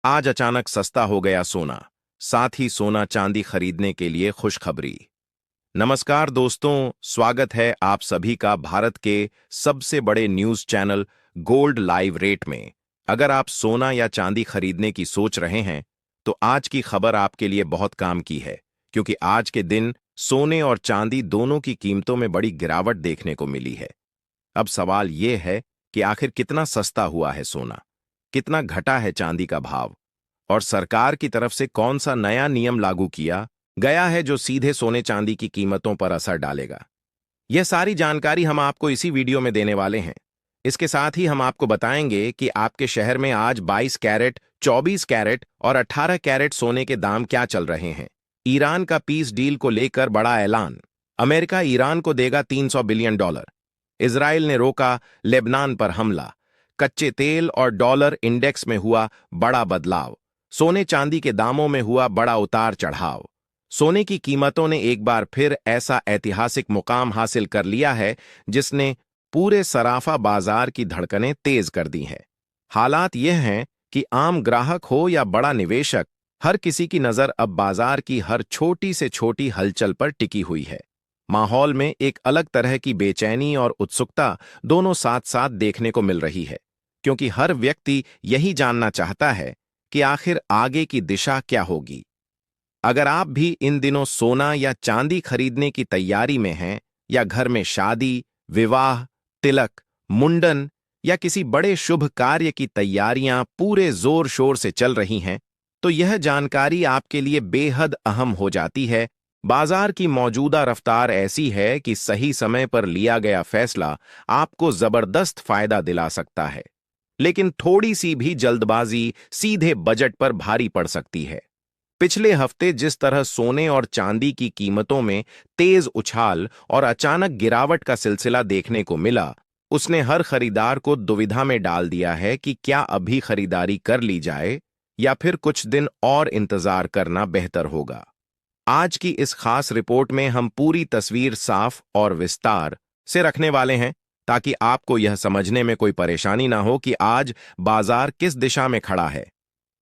आज अचानक सस्ता हो गया सोना। साथ ही सोना चांदी खरीदने के लिए खुशखबरी। नमस्कार दोस्तों, स्वागत है आप सभी का भारत के सबसे बड़े news channel gold live rate में। अगर आप सोना या चांदी खरीदने की सोच रहे हैं तो आज की खबर आपके लिए बहुत काम की है, क्योंकि आज के दिन सोने और चांदी दोनों की कीमतों में बड़ी गिरावट देखने को मिली है। अब सवाल यह है कि आखिर कितना सस्ता हुआ है सोना, कितना घटा है चांदी का भाव, और सरकार की तरफ से कौन सा नया नियम लागू किया गया है जो सीधे सोने चांदी की कीमतों पर असर डालेगा। यह सारी जानकारी हम आपको इसी वीडियो में देने वाले हैं। इसके साथ ही हम आपको बताएंगे कि आपके शहर में आज 22 कैरेट, 24 कैरेट और 18 कैरेट सोने के दाम क्या चल रहे हैं। ईरान का पीस डील को लेकर बड़ा ऐलान। अमेरिका ईरान को देगा $300 बिलियन। इजराइल ने रोका लेबनान पर हमला। कच्चे तेल और डॉलर इंडेक्स में हुआ बड़ा बदलाव। सोने चांदी के दामों में हुआ बड़ा उतार चढ़ाव। सोने की कीमतों ने एक बार फिर ऐसा ऐतिहासिक मुकाम हासिल कर लिया है जिसने पूरे सराफा बाजार की धड़कनें तेज कर दी हैं। हालात यह हैं कि आम ग्राहक हो या बड़ा निवेशक, हर किसी की नजर अब बाजार की हर छोटी से छोटी हलचल पर टिकी हुई है। माहौल में एक अलग तरह की बेचैनी और उत्सुकता दोनों साथ साथ देखने को मिल रही है, क्योंकि हर व्यक्ति यही जानना चाहता है कि आखिर आगे की दिशा क्या होगी। अगर आप भी इन दिनों सोना या चांदी खरीदने की तैयारी में हैं, या घर में शादी, विवाह, तिलक, मुंडन या किसी बड़े शुभ कार्य की तैयारियां पूरे जोर शोर से चल रही हैं, तो यह जानकारी आपके लिए बेहद अहम हो जाती है। बाजार की मौजूदा रफ्तार ऐसी है कि सही समय पर लिया गया फैसला आपको जबरदस्त फायदा दिला सकता है, लेकिन थोड़ी सी भी जल्दबाजी सीधे बजट पर भारी पड़ सकती है। पिछले हफ्ते जिस तरह सोने और चांदी की कीमतों में तेज उछाल और अचानक गिरावट का सिलसिला देखने को मिला, उसने हर खरीदार को दुविधा में डाल दिया है कि क्या अभी खरीदारी कर ली जाए या फिर कुछ दिन और इंतजार करना बेहतर होगा। आज की इस खास रिपोर्ट में हम पूरी तस्वीर साफ और विस्तार से रखने वाले हैं, ताकि आपको यह समझने में कोई परेशानी ना हो कि आज बाजार किस दिशा में खड़ा है।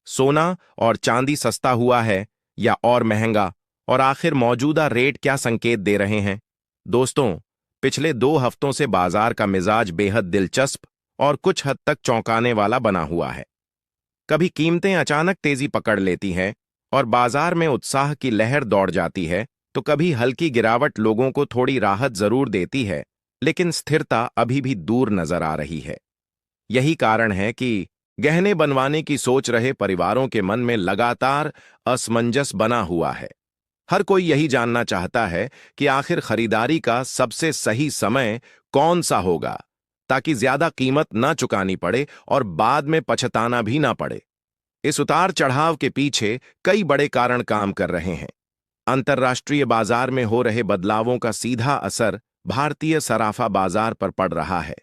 सोना और चांदी सस्ता हुआ है या और महंगा, और आखिर मौजूदा रेट क्या संकेत दे रहे हैं। दोस्तों, पिछले 2 हफ्तों से बाजार का मिजाज बेहद दिलचस्प और कुछ हद तक चौंकाने वाला बना हुआ है। कभी कीमतें अचानक तेजी पकड़ लेती हैं और बाजार में उत्साह की लहर दौड़ जाती है, तो कभी हल्की गिरावट लोगों को थोड़ी राहत जरूर देती है, लेकिन स्थिरता अभी भी दूर नजर आ रही है। यही कारण है कि गहने बनवाने की सोच रहे परिवारों के मन में लगातार असमंजस बना हुआ है। हर कोई यही जानना चाहता है कि आखिर खरीदारी का सबसे सही समय कौन सा होगा, ताकि ज्यादा कीमत ना चुकानी पड़े और बाद में पछताना भी ना पड़े। इस उतार चढ़ाव के पीछे कई बड़े कारण काम कर रहे हैं। अंतर्राष्ट्रीय बाजार में हो रहे बदलावों का सीधा असर भारतीय सराफा बाजार पर पड़ रहा है।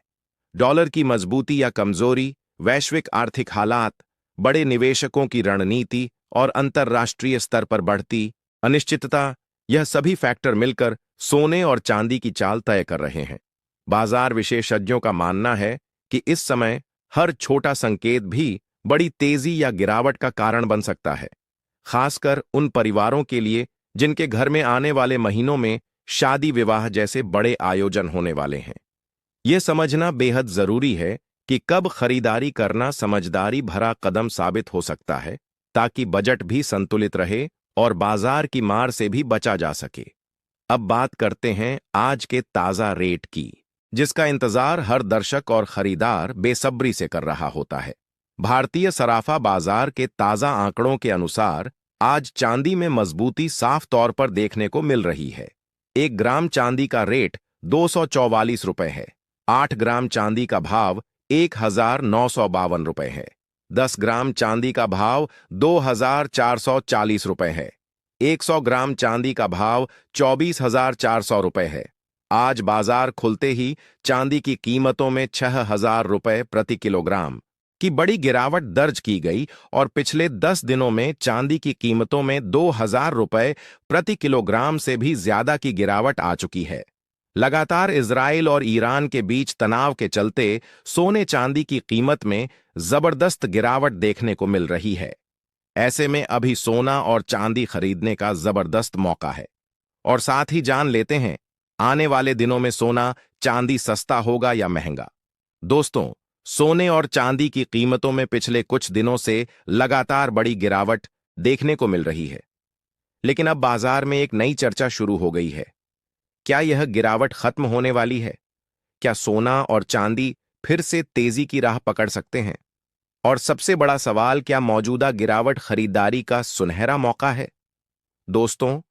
डॉलर की मजबूती या कमजोरी, वैश्विक आर्थिक हालात, बड़े निवेशकों की रणनीति और अंतर्राष्ट्रीय स्तर पर बढ़ती अनिश्चितता, यह सभी फैक्टर मिलकर सोने और चांदी की चाल तय कर रहे हैं। बाजार विशेषज्ञों का मानना है कि इस समय हर छोटा संकेत भी बड़ी तेजी या गिरावट का कारण बन सकता है, खासकर उन परिवारों के लिए जिनके घर में आने वाले महीनों में शादी विवाह जैसे बड़े आयोजन होने वाले हैं। यह समझना बेहद जरूरी है कि कब खरीदारी करना समझदारी भरा कदम साबित हो सकता है, ताकि बजट भी संतुलित रहे और बाजार की मार से भी बचा जा सके। अब बात करते हैं आज के ताजा रेट की, जिसका इंतजार हर दर्शक और खरीदार बेसब्री से कर रहा होता है। भारतीय सराफा बाजार के ताजा आंकड़ों के अनुसार आज चांदी में मजबूती साफ तौर पर देखने को मिल रही है। 1 ग्राम चांदी का रेट ₹244 है। 8 ग्राम चांदी का भाव ₹1,952 है। 10 ग्राम चांदी का भाव ₹2,440 है। 100 ग्राम चांदी का भाव ₹24,400 है। आज बाजार खुलते ही चांदी की कीमतों में ₹6,000 प्रति किलोग्राम की बड़ी गिरावट दर्ज की गई और पिछले 10 दिनों में चांदी की कीमतों में ₹2,000 प्रति किलोग्राम से भी ज्यादा की गिरावट आ चुकी है। लगातार इजराइल और ईरान के बीच तनाव के चलते सोने चांदी की कीमत में जबरदस्त गिरावट देखने को मिल रही है। ऐसे में अभी सोना और चांदी खरीदने का जबरदस्त मौका है। और साथ ही जान लेते हैं, आने वाले दिनों में सोना चांदी सस्ता होगा या महंगा। दोस्तों, सोने और चांदी की कीमतों में पिछले कुछ दिनों से लगातार बड़ी गिरावट देखने को मिल रही है। लेकिन अब बाजार में एक नई चर्चा शुरू हो गई है। क्या यह गिरावट खत्म होने वाली है? क्या सोना और चांदी फिर से तेजी की राह पकड़ सकते हैं? और सबसे बड़ा सवाल, क्या मौजूदा गिरावट खरीदारी का सुनहरा मौका है? दोस्तों,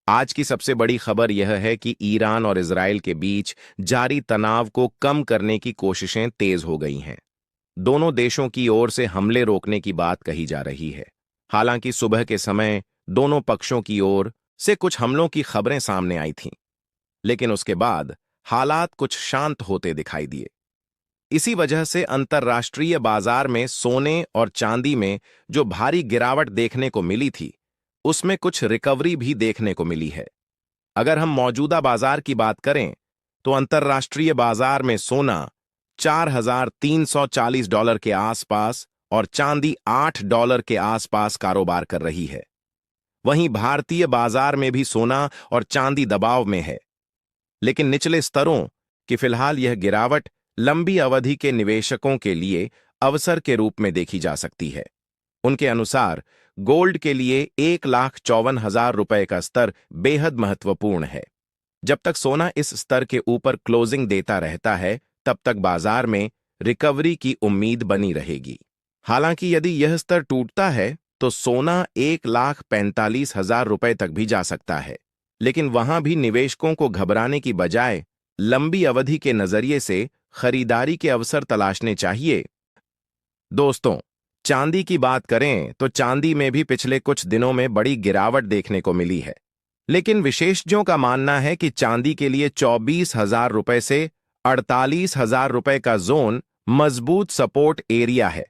आज की सबसे बड़ी खबर यह है कि ईरान और इजराइल के बीच जारी तनाव को कम करने की कोशिशें तेज हो गई हैं। दोनों देशों की ओर से हमले रोकने की बात कही जा रही है। हालांकि सुबह के समय दोनों पक्षों की ओर से कुछ हमलों की खबरें सामने आई थीं, लेकिन उसके बाद हालात कुछ शांत होते दिखाई दिए। इसी वजह से अंतर्राष्ट्रीय बाजार में सोने और चांदी में जो भारी गिरावट देखने को मिली थी, उसमें कुछ रिकवरी भी देखने को मिली है। अगर हम मौजूदा बाजार की बात करें, तो अंतर्राष्ट्रीय बाजार में सोना $4,340 के आसपास और चांदी $8 के आसपास कारोबार कर रही है। वहीं भारतीय बाजार में भी सोना और चांदी दबाव में है, लेकिन निचले स्तरों की फिलहाल यह गिरावट लंबी अवधि के निवेशकों के लिए अवसर के रूप में देखी जा सकती है। उनके अनुसार गोल्ड के लिए 1,54,000 रुपए का स्तर बेहद महत्वपूर्ण है। जब तक सोना इस स्तर के ऊपर क्लोजिंग देता रहता है, तब तक बाजार में रिकवरी की उम्मीद बनी रहेगी। हालांकि यदि यह स्तर टूटता है, तो सोना 1,45,000 रुपए तक भी जा सकता है। लेकिन वहां भी निवेशकों को घबराने की बजाय लंबी अवधि के नजरिए से खरीदारी के अवसर तलाशने चाहिए। दोस्तों, चांदी की बात करें तो चांदी में भी पिछले कुछ दिनों में बड़ी गिरावट देखने को मिली है। लेकिन विशेषज्ञों का मानना है कि चांदी के लिए 24,000 रुपए से 48,000 रुपए का जोन मजबूत सपोर्ट एरिया है।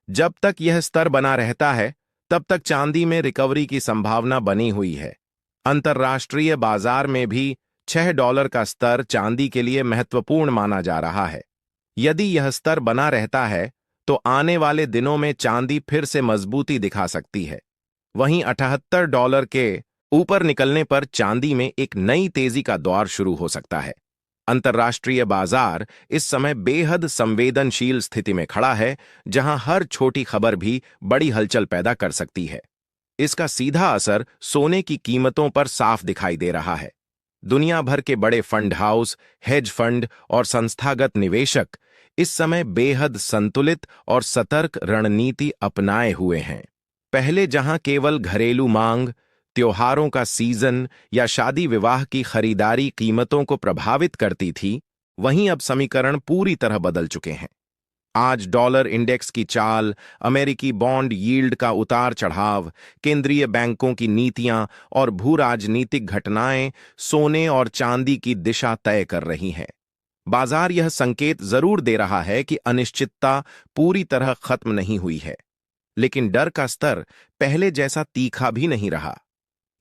जब तक यह स्तर बना रहता है, तब तक चांदी में रिकवरी की संभावना बनी हुई है। अंतर्राष्ट्रीय बाजार में भी $6 का स्तर चांदी के लिए महत्वपूर्ण माना जा रहा है। यदि यह स्तर बना रहता है, तो आने वाले दिनों में चांदी फिर से मजबूती दिखा सकती है। वहीं $78 के ऊपर निकलने पर चांदी में एक नई तेजी का दौर शुरू हो सकता है। अंतर्राष्ट्रीय बाजार इस समय बेहद संवेदनशील स्थिति में खड़ा है, जहां हर छोटी खबर भी बड़ी हलचल पैदा कर सकती है। इसका सीधा असर सोने की कीमतों पर साफ दिखाई दे रहा है। दुनिया भर के बड़े फंड हाउस, हेज फंड और संस्थागत निवेशक इस समय बेहद संतुलित और सतर्क रणनीति अपनाए हुए हैं। पहले जहां केवल घरेलू मांग, त्योहारों का सीजन या शादी विवाह की खरीदारी कीमतों को प्रभावित करती थी, वहीं अब समीकरण पूरी तरह बदल चुके हैं। आज डॉलर इंडेक्स की चाल, अमेरिकी बॉन्ड यील्ड का उतार चढ़ाव, केंद्रीय बैंकों की नीतियां और भू राजनीतिक घटनाएं सोने और चांदी की दिशा तय कर रही हैं। बाजार यह संकेत जरूर दे रहा है कि अनिश्चितता पूरी तरह खत्म नहीं हुई है, लेकिन डर का स्तर पहले जैसा तीखा भी नहीं रहा।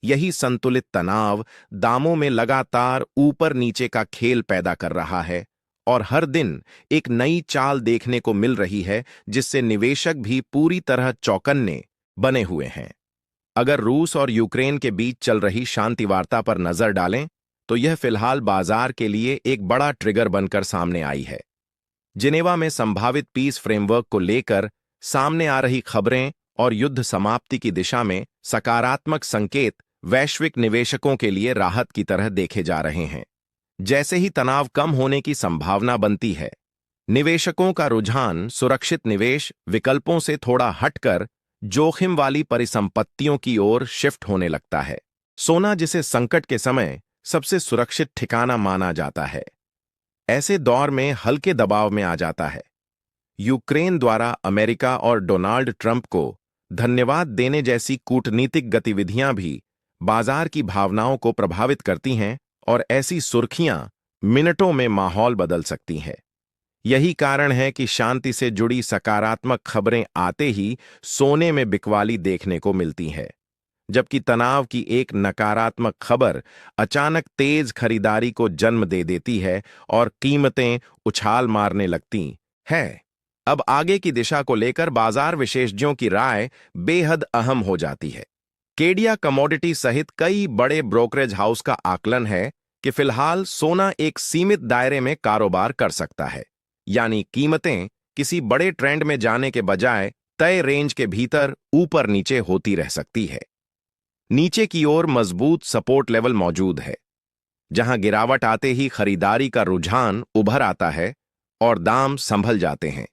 यही संतुलित तनाव दामों में लगातार ऊपर नीचे का खेल पैदा कर रहा है, और हर दिन एक नई चाल देखने को मिल रही है, जिससे निवेशक भी पूरी तरह चौकन्ने बने हुए हैं। अगर रूस और यूक्रेन के बीच चल रही शांति वार्ता पर नजर डालें, तो यह फिलहाल बाजार के लिए एक बड़ा ट्रिगर बनकर सामने आई है। जिनेवा में संभावित पीस फ्रेमवर्क को लेकर सामने आ रही खबरें और युद्ध समाप्ति की दिशा में सकारात्मक संकेत वैश्विक निवेशकों के लिए राहत की तरह देखे जा रहे हैं। जैसे ही तनाव कम होने की संभावना बनती है, निवेशकों का रुझान सुरक्षित निवेश विकल्पों से थोड़ा हटकर जोखिम वाली परिसंपत्तियों की ओर शिफ्ट होने लगता है। सोना, जिसे संकट के समय सबसे सुरक्षित ठिकाना माना जाता है, ऐसे दौर में हल्के दबाव में आ जाता है। यूक्रेन द्वारा अमेरिका और डोनाल्ड ट्रंप को धन्यवाद देने जैसी कूटनीतिक गतिविधियां भी बाजार की भावनाओं को प्रभावित करती हैं, और ऐसी सुर्खियां मिनटों में माहौल बदल सकती हैं। यही कारण है कि शांति से जुड़ी सकारात्मक खबरें आते ही सोने में बिकवाली देखने को मिलती है, जबकि तनाव की एक नकारात्मक खबर अचानक तेज खरीदारी को जन्म दे देती है और कीमतें उछाल मारने लगती है। अब आगे की दिशा को लेकर बाजार विशेषज्ञों की राय बेहद अहम हो जाती है। केडिया कमोडिटी सहित कई बड़े ब्रोकरेज हाउस का आकलन है कि फिलहाल सोना एक सीमित दायरे में कारोबार कर सकता है, यानी कीमतें किसी बड़े ट्रेंड में जाने के बजाय तय रेंज के भीतर ऊपर नीचे होती रह सकती है। नीचे की ओर मजबूत सपोर्ट लेवल मौजूद है, जहां गिरावट आते ही खरीदारी का रुझान उभर आता है और दाम संभल जाते हैं।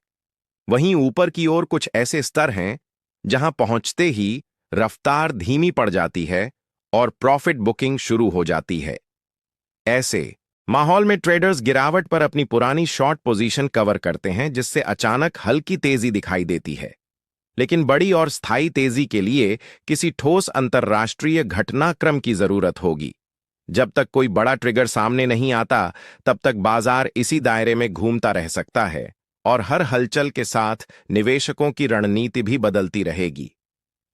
वहीं ऊपर की ओर कुछ ऐसे स्तर हैं जहां पहुंचते ही रफ्तार धीमी पड़ जाती है और प्रॉफिट बुकिंग शुरू हो जाती है। ऐसे माहौल में ट्रेडर्स गिरावट पर अपनी पुरानी शॉर्ट पोजीशन कवर करते हैं, जिससे अचानक हल्की तेजी दिखाई देती है। लेकिन बड़ी और स्थायी तेजी के लिए किसी ठोस अंतर्राष्ट्रीय घटनाक्रम की जरूरत होगी। जब तक कोई बड़ा ट्रिगर सामने नहीं आता, तब तक बाजार इसी दायरे में घूमता रह सकता है और हर हलचल के साथ निवेशकों की रणनीति भी बदलती रहेगी।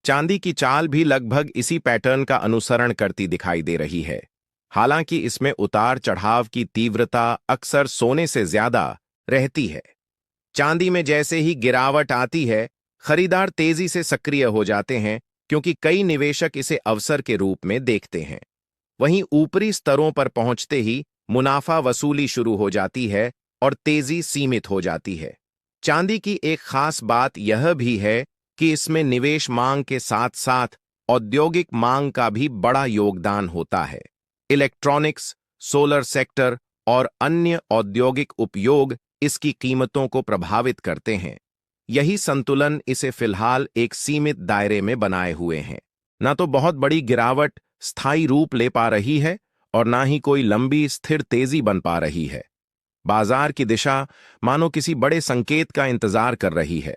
चांदी की चाल भी लगभग इसी पैटर्न का अनुसरण करती दिखाई दे रही है। हालांकि इसमें उतार चढ़ाव की तीव्रता अक्सर सोने से ज्यादा रहती है। चांदी में जैसे ही गिरावट आती है, खरीदार तेजी से सक्रिय हो जाते हैं, क्योंकि कई निवेशक इसे अवसर के रूप में देखते हैं। वहीं ऊपरी स्तरों पर पहुंचते ही मुनाफा वसूली शुरू हो जाती है और तेजी सीमित हो जाती है। चांदी की एक खास बात यह भी है कि इसमें निवेश मांग के साथ साथ औद्योगिक मांग का भी बड़ा योगदान होता है। इलेक्ट्रॉनिक्स, सोलर सेक्टर और अन्य औद्योगिक उपयोग इसकी कीमतों को प्रभावित करते हैं। यही संतुलन इसे फिलहाल एक सीमित दायरे में बनाए हुए हैं। ना तो बहुत बड़ी गिरावट स्थायी रूप ले पा रही है और ना ही कोई लंबी स्थिर तेजी बन पा रही है। बाजार की दिशा मानो किसी बड़े संकेत का इंतजार कर रही है।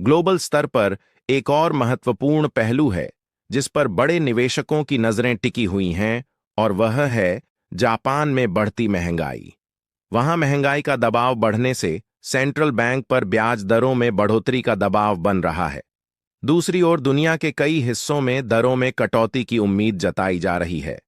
ग्लोबल स्तर पर एक और महत्वपूर्ण पहलू है जिस पर बड़े निवेशकों की नजरें टिकी हुई हैं, और वह है जापान में बढ़ती महंगाई। वहां महंगाई का दबाव बढ़ने से सेंट्रल बैंक पर ब्याज दरों में बढ़ोतरी का दबाव बन रहा है। दूसरी ओर दुनिया के कई हिस्सों में दरों में कटौती की उम्मीद जताई जा रही है।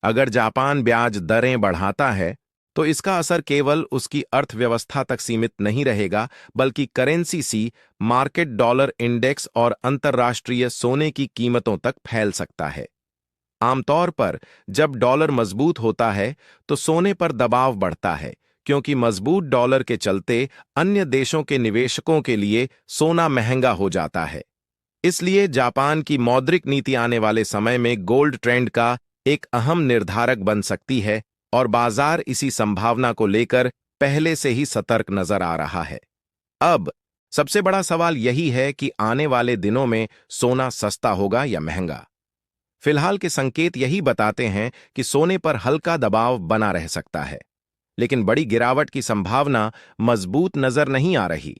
अगर जापान ब्याज दरें बढ़ाता है तो इसका असर केवल उसकी अर्थव्यवस्था तक सीमित नहीं रहेगा, बल्कि करेंसी सी, मार्केट डॉलर इंडेक्स और अंतर्राष्ट्रीय सोने की कीमतों तक फैल सकता है। आमतौर पर जब डॉलर मजबूत होता है तो सोने पर दबाव बढ़ता है, क्योंकि मजबूत डॉलर के चलते अन्य देशों के निवेशकों के लिए सोना महंगा हो जाता है। इसलिए जापान की मौद्रिक नीति आने वाले समय में गोल्ड ट्रेंड का एक अहम निर्धारक बन सकती है, और बाजार इसी संभावना को लेकर पहले से ही सतर्क नजर आ रहा है। अब सबसे बड़ा सवाल यही है कि आने वाले दिनों में सोना सस्ता होगा या महंगा। फिलहाल के संकेत यही बताते हैं कि सोने पर हल्का दबाव बना रह सकता है, लेकिन बड़ी गिरावट की संभावना मजबूत नजर नहीं आ रही।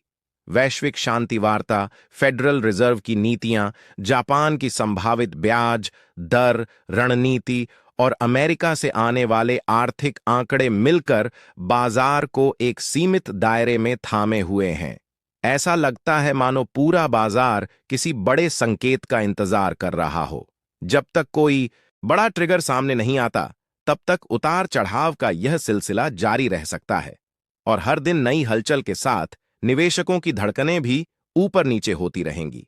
वैश्विक शांति वार्ता, फेडरल रिजर्व की नीतियां, जापान की संभावित ब्याज दर रणनीति और अमेरिका से आने वाले आर्थिक आंकड़े मिलकर बाजार को एक सीमित दायरे में थामे हुए हैं। ऐसा लगता है मानो पूरा बाजार किसी बड़े संकेत का इंतजार कर रहा हो। जब तक कोई बड़ा ट्रिगर सामने नहीं आता, तब तक उतार चढ़ाव का यह सिलसिला जारी रह सकता है, और हर दिन नई हलचल के साथ निवेशकों की धड़कनें भी ऊपर नीचे होती रहेंगी।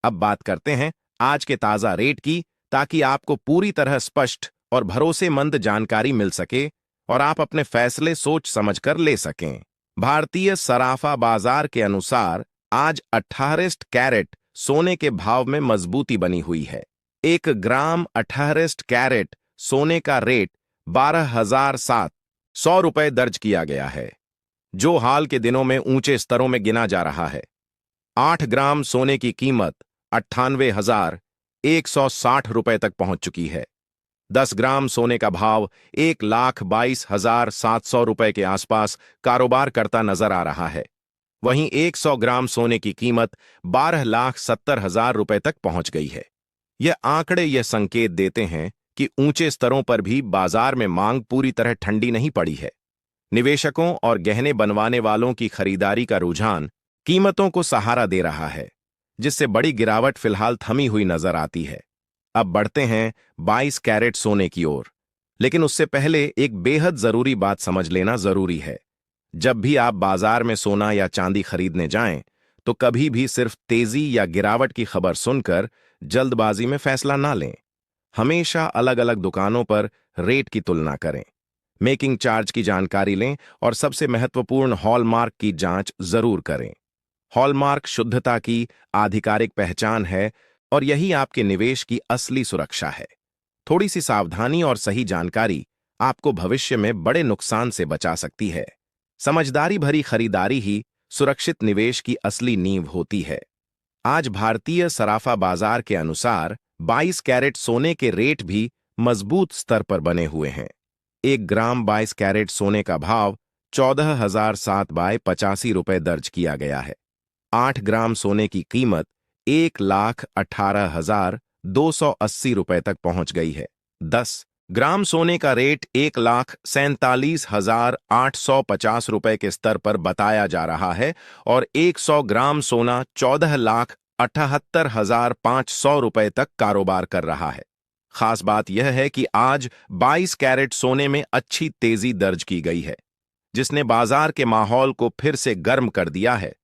अब बात करते हैं आज के ताजा रेट की, ताकि आपको पूरी तरह स्पष्ट और भरोसेमंद जानकारी मिल सके और आप अपने फैसले सोच समझकर ले सकें। भारतीय सराफा बाजार के अनुसार आज 18 कैरेट सोने के भाव में मजबूती बनी हुई है। 1 ग्राम 18 कैरेट सोने का रेट 12,700 रुपए दर्ज किया गया है, जो हाल के दिनों में ऊंचे स्तरों में गिना जा रहा है। 8 ग्राम सोने की कीमत 98,160 रुपए तक पहुंच चुकी है। 10 ग्राम सोने का भाव 1,22,700 रुपए के आसपास कारोबार करता नजर आ रहा है। वहीं 100 ग्राम सोने की कीमत 12,70,000 रुपए तक पहुंच गई है। यह आंकड़े यह संकेत देते हैं कि ऊंचे स्तरों पर भी बाजार में मांग पूरी तरह ठंडी नहीं पड़ी है। निवेशकों और गहने बनवाने वालों की खरीदारी का रुझान कीमतों को सहारा दे रहा है, जिससे बड़ी गिरावट फिलहाल थमी हुई नजर आती है। अब बढ़ते हैं 22 कैरेट सोने की ओर, लेकिन उससे पहले एक बेहद जरूरी बात समझ लेना जरूरी है। जब भी आप बाजार में सोना या चांदी खरीदने जाएं, तो कभी भी सिर्फ तेजी या गिरावट की खबर सुनकर जल्दबाजी में फैसला ना लें। हमेशा अलग अलग दुकानों पर रेट की तुलना करें, मेकिंग चार्ज की जानकारी लें और सबसे महत्वपूर्ण हॉलमार्क की जांच जरूर करें। हॉलमार्क शुद्धता की आधिकारिक पहचान है और यही आपके निवेश की असली सुरक्षा है। थोड़ी सी सावधानी और सही जानकारी आपको भविष्य में बड़े नुकसान से बचा सकती है। समझदारी भरी खरीदारी ही सुरक्षित निवेश की असली नींव होती है। आज भारतीय सराफा बाजार के अनुसार 22 कैरेट सोने के रेट भी मजबूत स्तर पर बने हुए हैं। 1 ग्राम 22 कैरेट सोने का भाव 14,007 बाय 85 रुपए दर्ज किया गया है। 8 ग्राम सोने की कीमत 1,18,280 रुपए तक पहुंच गई है। 10 ग्राम सोने का रेट 1,47,850 रुपए के स्तर पर बताया जा रहा है और 100 ग्राम सोना 14,78,500 रुपए तक कारोबार कर रहा है। खास बात यह है कि आज 22 कैरेट सोने में अच्छी तेजी दर्ज की गई है, जिसने बाजार के माहौल को फिर से गर्म कर दिया है।